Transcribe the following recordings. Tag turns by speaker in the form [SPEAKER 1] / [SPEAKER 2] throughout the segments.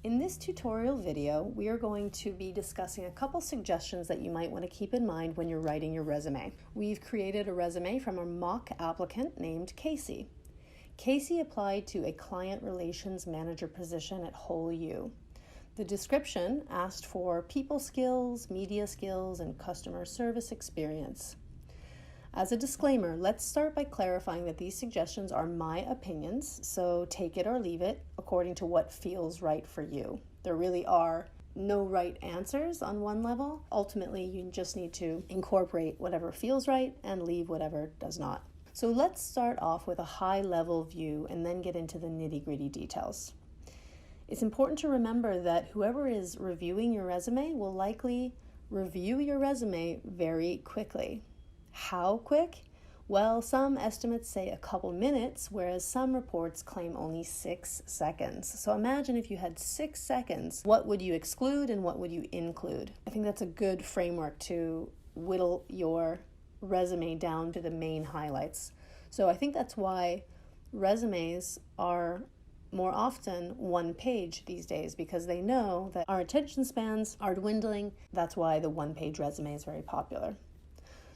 [SPEAKER 1] In this tutorial video, we are going to be discussing a couple suggestions that you might want to keep in mind when you're writing your resume. We've created a resume from a mock applicant named Casey. Casey applied to a client relations manager position at Whole U. The description asked for people skills, media skills, and customer service experience. As a disclaimer, let's start by clarifying that these suggestions are my opinions, so take it or leave it according to what feels right for you. There really are no right answers on one level. Ultimately, you just need to incorporate whatever feels right and leave whatever does not. So let's start off with a high-level view and then get into the nitty-gritty details. It's important to remember that whoever is reviewing your resume will likely review your resume very quickly. How quick? Well, some estimates say a couple minutes, whereas some reports claim only 6 seconds. So imagine if you had 6 seconds, what would you exclude and what would you include? I think that's a good framework to whittle your resume down to the main highlights. So I think that's why resumes are more often one page these days, because they know that our attention spans are dwindling. That's why the one-page resume is very popular.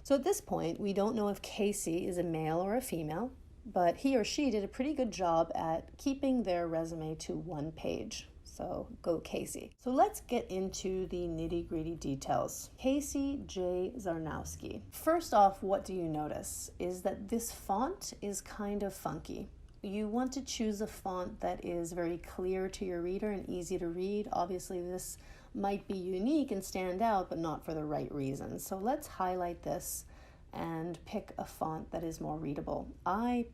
[SPEAKER 1] So at this point, we don't know if Casey is a male or a female, but he or she did a pretty good job at keeping their resume to one page. So go Casey. So let's get into the nitty-gritty details. Casey J. Zarnowski. First off, what do you notice is that this font is kind of funky. You want to choose a font that is very clear to your reader and easy to read. Obviously, this might be unique and stand out, but not for the right reasons. So let's highlight this and pick a font that is more readable. I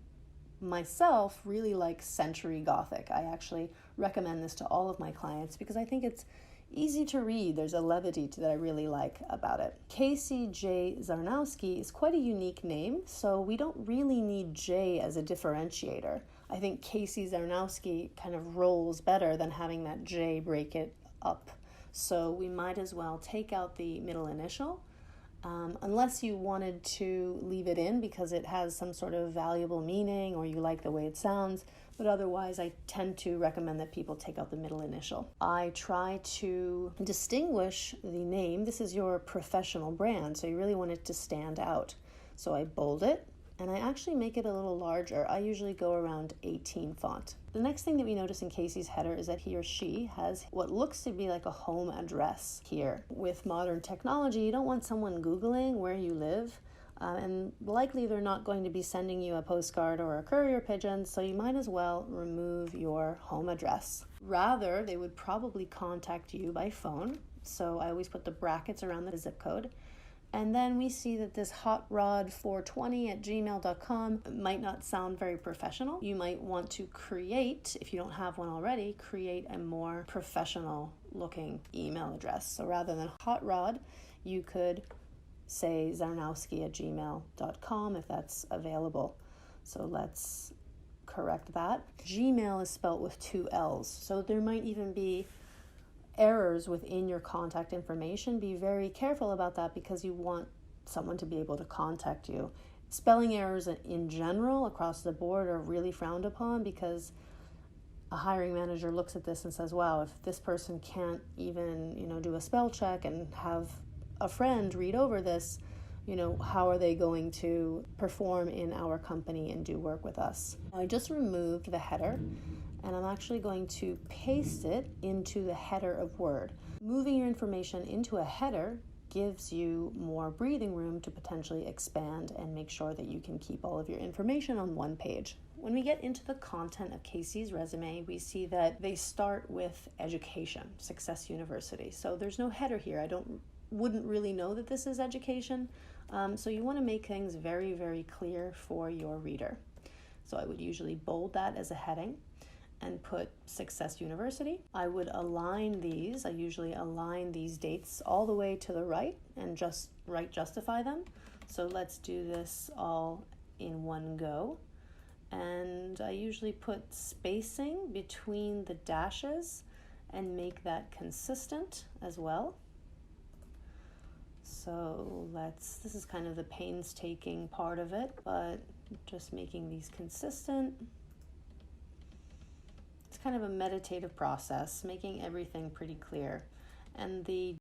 [SPEAKER 1] myself really like Century Gothic. I actually recommend this to all of my clients because I think it's easy to read. There's a levity that I really like about it. Casey J. Zarnowski is quite a unique name, so we don't really need J as a differentiator. I think Casey Zarnowski kind of rolls better than having that J break it up. So we might as well take out the middle initial, unless you wanted to leave it in because it has some sort of valuable meaning or you like the way it sounds. But otherwise, I tend to recommend that people take out the middle initial. I try to distinguish the name. This is your professional brand, so you really want it to stand out. So I bold it, and I actually make it a little larger. I usually go around 18 font. The next thing that we notice in Casey's header is that he or she has what looks to be like a home address here. With modern technology, you don't want someone Googling where you live, and likely they're not going to be sending you a postcard or a courier pigeon, so you might as well remove your home address. Rather, they would probably contact you by phone, so I always put the brackets around the zip code. And then we see that this hotrod420@gmail.com might not sound very professional. You might want to create, if you don't have one already, create a more professional looking email address. So rather than hotrod, you could say zarnowski@gmail.com if that's available. So let's correct that. Gmail is spelt with 2 L's, so there might even be errors within your contact information. Be very careful about that because you want someone to be able to contact you. Spelling errors in general across the board are really frowned upon because a hiring manager looks at this and says, wow, if this person can't even, do a spell check and have a friend read over this, how are they going to perform in our company and do work with us? I just removed the header, and I'm actually going to paste it into the header of Word. Moving your information into a header gives you more breathing room to potentially expand and make sure that you can keep all of your information on one page. When we get into the content of Casey's resume, we see that they start with education, Success University. So there's no header here. I wouldn't really know that this is education. So you want to make things very, very clear for your reader. So I would usually bold that as a heading and put Success University. I would align these. I usually align these dates all the way to the right and just justify them. So let's do this all in one go. And I usually put spacing between the dashes and make that consistent as well. So this is kind of the painstaking part of it, but just making these consistent. It's kind of a meditative process, making everything pretty clear. And the